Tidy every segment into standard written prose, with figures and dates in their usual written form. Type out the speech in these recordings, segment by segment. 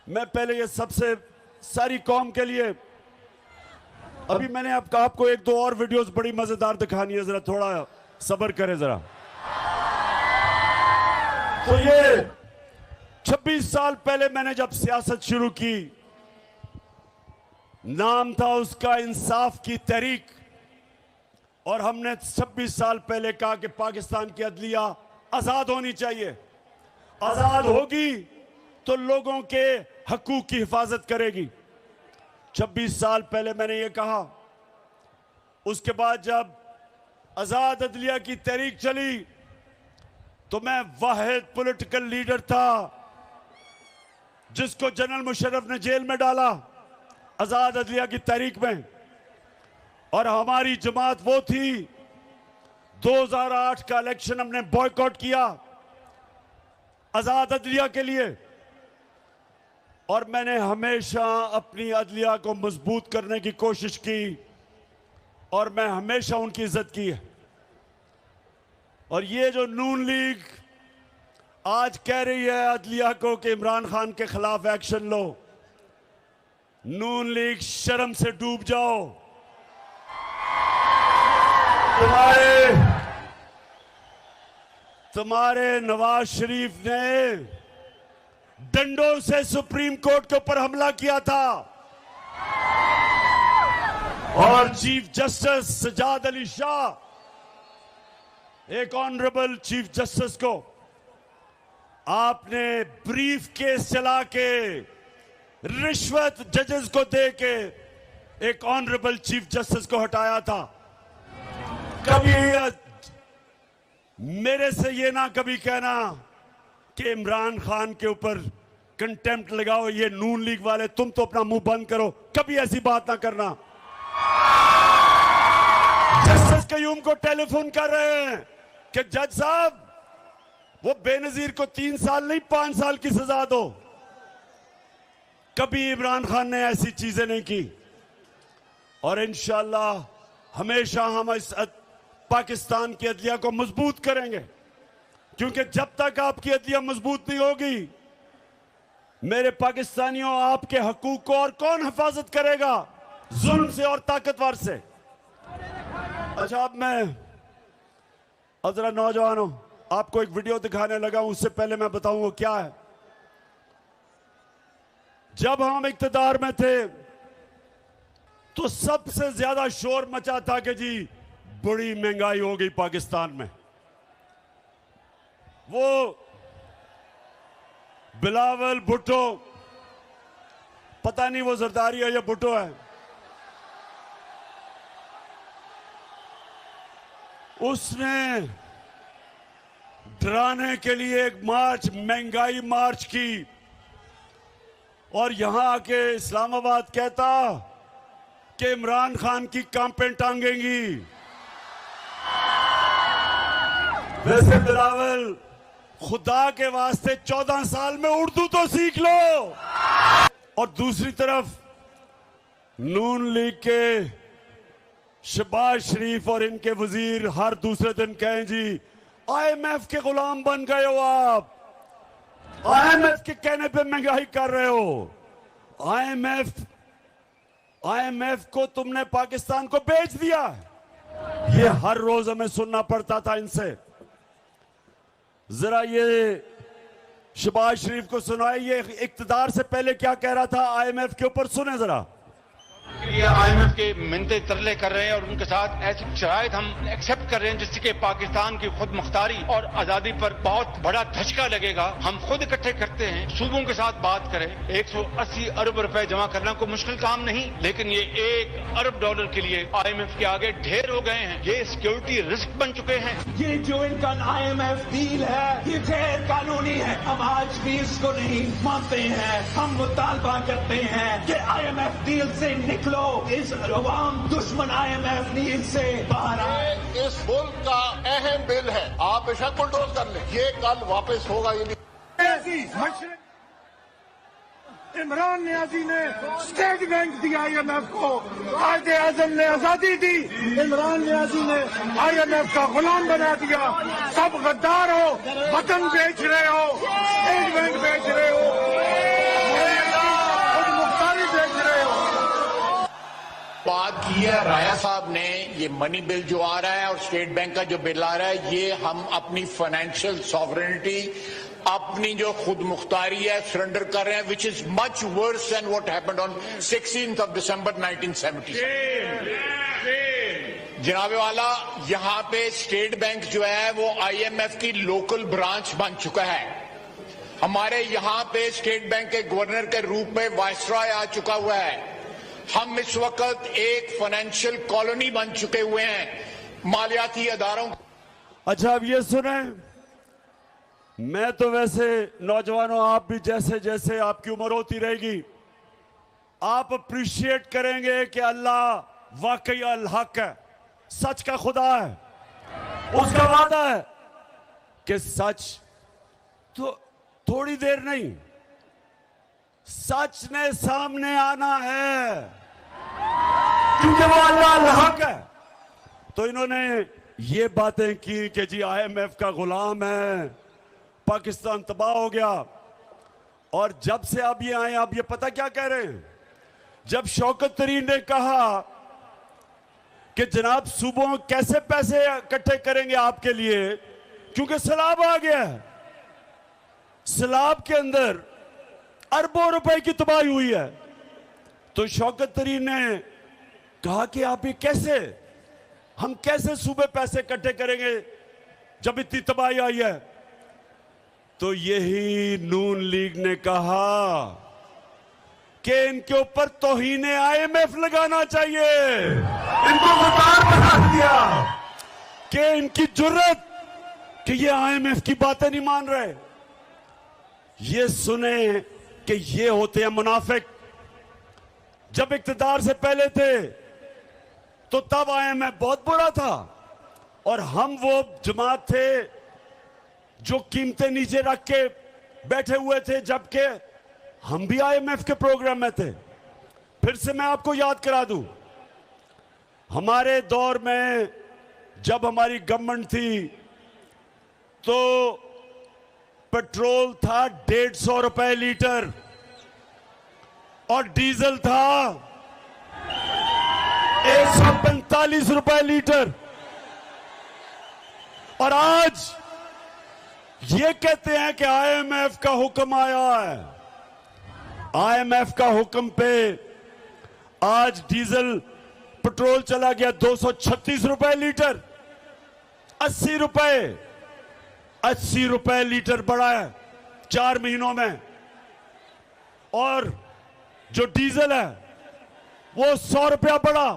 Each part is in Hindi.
मैं पहले ये सबसे सारी कौम के लिए अभी मैंने आपको एक दो और वीडियोस बड़ी मजेदार दिखानी है, जरा थोड़ा सब्र करें जरा। तो ये 26 साल पहले मैंने जब सियासत शुरू की, नाम था उसका इंसाफ की तहरीक, और हमने 26 साल पहले कहा कि पाकिस्तान की अदलिया आजाद होनी चाहिए। आजाद होगी तो लोगों के हकूक की हिफाजत करेगी। 26 साल पहले मैंने ये कहा। उसके बाद जब आजाद अदलिया की तहरीक चली तो मैं वाहिद पॉलिटिकल लीडर था जिसको जनरल मुशर्रफ ने जेल में डाला आजाद अदलिया की तहरीक में। और हमारी जमात वो थी, 2008 का इलेक्शन हमने बॉयकॉट किया आजाद अदलिया के लिए। और मैंने हमेशा अपनी अदलिया को मजबूत करने की कोशिश की और मैं हमेशा उनकी इज्जत की है। और ये जो नून लीग आज कह रही है अदलिया को कि इमरान खान के खिलाफ एक्शन लो, नून लीग शर्म से डूब जाओ। तुम्हारे नवाज शरीफ ने डंडों से सुप्रीम कोर्ट के ऊपर हमला किया था और चीफ जस्टिस सजाद अली शाह, एक ऑनरेबल चीफ जस्टिस को आपने ब्रीफ केस चला के रिश्वत जजेस को दे के एक ऑनरेबल चीफ जस्टिस को हटाया था। कभी मेरे से ये ना कभी कहना कि इमरान खान के ऊपर कंटेम्प्ट लगाओ, ये नून लीग वाले तुम तो अपना मुंह बंद करो, कभी ऐसी बात ना करना। जस्टिस कयूम को टेलीफोन कर रहे हैं कि जज साहब वो बेनजीर को 3 साल नहीं 5 साल की सजा दो। कभी इमरान खान ने ऐसी चीजें नहीं की। और इंशाअल्लाह हमेशा हम इस पाकिस्तान की अदलिया को मजबूत करेंगे, क्योंकि जब तक आपकी अदलिया मजबूत नहीं होगी मेरे पाकिस्तानियों आपके हकूक को और कौन हिफाजत करेगा, जुल्म से और ताकतवर से। अच्छा, अब मैं जरा नौजवानों आपको एक वीडियो दिखाने लगा हूं, उससे पहले मैं बताऊंगा क्या है। जब हम इक्तदार में थे तो सबसे ज्यादा शोर मचा था कि जी बड़ी महंगाई हो गई पाकिस्तान में। वो बिलावल भुट्टो, पता नहीं वो जरदारी है या भुट्टो है, उसने डराने के लिए एक मार्च, महंगाई मार्च की, और यहां आके इस्लामाबाद कहता कि इमरान खान की कांपें टांगेंगी। वैसे बिलावल, खुदा के वास्ते 14 साल में उर्दू तो सीख लो। और दूसरी तरफ नून लीग के शहबाज शरीफ और इनके वजीर हर दूसरे दिन कहें जी IMF के गुलाम बन गए हो आप, IMF के कहने पे महंगाई कर रहे हो। IMF को तुमने पाकिस्तान को बेच दिया। ये हर रोज हमें सुनना पड़ता था इनसे। जरा ये शहबाज शरीफ को सुनाए, ये इक्तदार से पहले क्या कह रहा था IMF के ऊपर, सुने जरा। ये IMF के मिन्नते तरले कर रहे हैं और उनके साथ ऐसी शराइत हम एक्सेप्ट कर रहे हैं जिससे कि पाकिस्तान की खुद मुख्तारी और आजादी पर बहुत बड़ा धचका लगेगा। हम खुद इकट्ठे करते हैं, सूबों के साथ बात करें। 180 अरब रुपए जमा करना कोई मुश्किल काम नहीं, लेकिन ये $1 अरब के लिए IMF के आगे ढेर हो गए हैं। ये सिक्योरिटी रिस्क बन चुके हैं। ये जो इनका IMF डील है ये गैर कानूनी है। हम आज भी इसको नहीं मानते हैं। हम मुतालबा करते हैं कि IMF डील से निकलो, इस अवाम दुश्मन IMF डील से बाहर आए। इस मुल्क का अहम बिल है, आप बेशक बुलडोज कर लें, ये कल वापस होगा। ये नहीं इमरान नियाजी ने स्टेटमेंट दिया IMF को, कायदे आजम ने आजादी दी, इमरान नियाजी ने IMF का गुलाम बना दिया। सब गद्दार हो, वतन बेच रहे हो, स्टेटमेंट बेच रहे हो। किया राया साहब ने ये मनी बिल जो आ रहा है और स्टेट बैंक का जो बिल आ रहा है, ये हम अपनी फाइनेंशियल सॉवरेनिटी, अपनी जो खुद मुख्तारी है सरेंडर कर रहे हैं, which is much worse than what happened on 16th of December 1970। जनाबे वाला, यहाँ पे स्टेट बैंक जो है वो IMF की लोकल ब्रांच बन चुका है। हमारे यहाँ पे स्टेट बैंक के गवर्नर के रूप में वायसरॉय आ चुका हुआ है। हम इस वक्त एक फाइनेंशियल कॉलोनी बन चुके हुए हैं मालियाती अदारों। अच्छा, अब ये सुने, मैं तो वैसे नौजवानों, आप भी जैसे जैसे आपकी उम्र होती रहेगी, आप अप्रिशिएट करेंगे कि अल्लाह वाकई अल हक है, सच का खुदा है। उसका वादा है कि सच तो थोड़ी देर नहीं, सच ने सामने आना है, क्योंकि वो अल्लाह अल हक है। तो इन्होंने ये बातें की कि जी IMF का गुलाम है, पाकिस्तान तबाह हो गया। और जब से आप ये आए, आप ये पता क्या कह रहे हैं? जब शौकत तरीन ने कहा कि जनाब सूबों कैसे पैसे इकट्ठे करेंगे आपके लिए, क्योंकि सैलाब आ गया है, सैलाब के अंदर अरबों रुपए की तबाही हुई है, तो शौकत तरीन ने कहा कि आप ये कैसे, हम कैसे सूबे पैसे इकट्ठे करेंगे जब इतनी तबाही आई है? तो यही नून लीग ने कहा कि इनके ऊपर तौहीन IMF लगाना चाहिए। इनको गुदार बना दिया कि इनकी जुर्रत कि ये IMF की बातें नहीं मान रहे। ये सुने कि ये होते हैं मुनाफिक। जब इक्तदार से पहले थे तो तब IMF बहुत बुरा था, और हम वो जमात थे जो कीमतें नीचे रख के बैठे हुए थे, जबकि हम भी IMF के प्रोग्राम में थे। फिर से मैं आपको याद करा दूं, हमारे दौर में जब हमारी गवर्नमेंट थी तो पेट्रोल था 150 रुपए लीटर और डीजल था 145 रुपए लीटर। और आज ये कहते हैं कि IMF का हुक्म आया है। IMF का हुक्म पे आज डीजल पेट्रोल चला गया 236 रुपए लीटर, 80 रुपए लीटर बढ़ा है 4 महीनों में। और जो डीजल है वो 100 रुपया बढ़ा।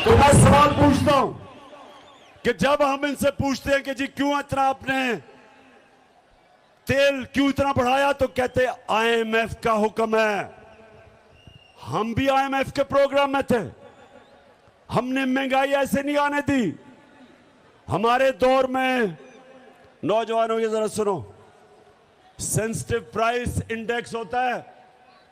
तो मैं सवाल पूछता हूं कि जब हम इनसे पूछते हैं कि जी क्यों इतना आपने तेल क्यों इतना बढ़ाया, तो कहते IMF का हुक्म है। हम भी IMF के प्रोग्राम में थे, हमने महंगाई ऐसे नहीं आने दी। हमारे दौर में, नौजवानों की जरा सुनो, सेंसिटिव प्राइस इंडेक्स होता है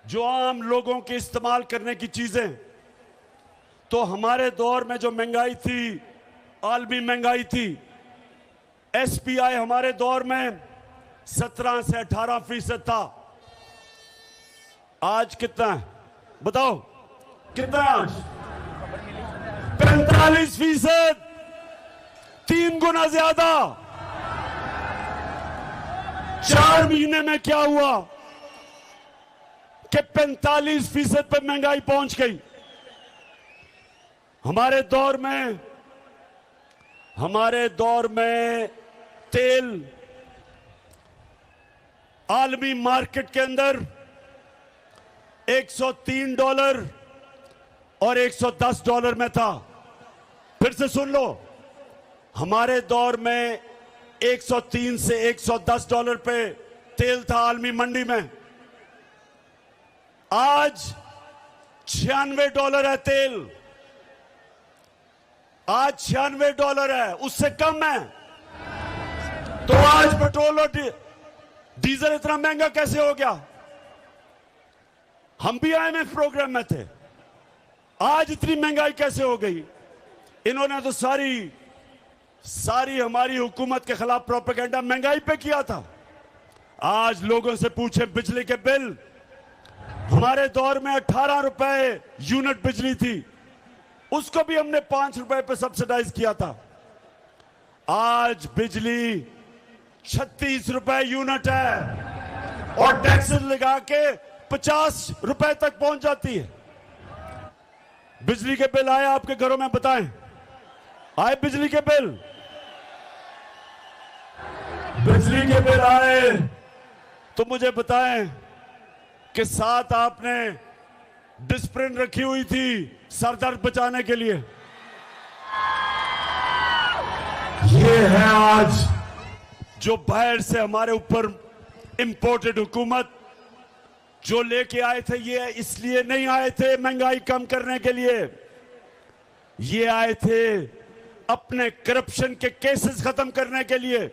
जो आम लोगों के इस्तेमाल करने की चीजें। तो हमारे दौर में जो महंगाई थी, आलमी महंगाई थी, SPI हमारे दौर में 17 से 18% था। आज कितना है बताओ, कितना है आज? 45%, 3 गुना ज्यादा। 4 महीने में क्या हुआ कि 45% पे महंगाई पहुंच गई। हमारे दौर में तेल आलमी मार्केट के अंदर $103 और $110 में था। फिर से सुन लो, हमारे दौर में 103 से $110 पे तेल था आलमी मंडी में। आज $96 है तेल, आज $96 है, उससे कम है। तो आज पेट्रोल और डीजल इतना महंगा कैसे हो गया? हम भी IMF प्रोग्राम में थे, आज इतनी महंगाई कैसे हो गई? इन्होंने तो सारी हमारी हुकूमत के खिलाफ प्रोपेगेंडा महंगाई पे किया था। आज लोगों से पूछे बिजली के बिल, हमारे दौर में 18 रुपए यूनिट बिजली थी, उसको भी हमने 5 रुपए पे सब्सिडाइज किया था। आज बिजली 36 रुपए यूनिट है और टैक्सेस लगा के 50 रुपए तक पहुंच जाती है। बिजली के बिल आए आपके घरों में? बताएं, आए बिजली के बिल? बिजली के बिल आए तो मुझे बताएं कि साथ आपने डिस्प्रिन रखी हुई थी सर दर्द बचाने के लिए। ये है आज जो बाहर से हमारे ऊपर इंपोर्टेड हुकूमत जो लेके आए थे। ये इसलिए नहीं आए थे महंगाई कम करने के लिए, ये आए थे अपने करप्शन के केसेस खत्म करने के लिए।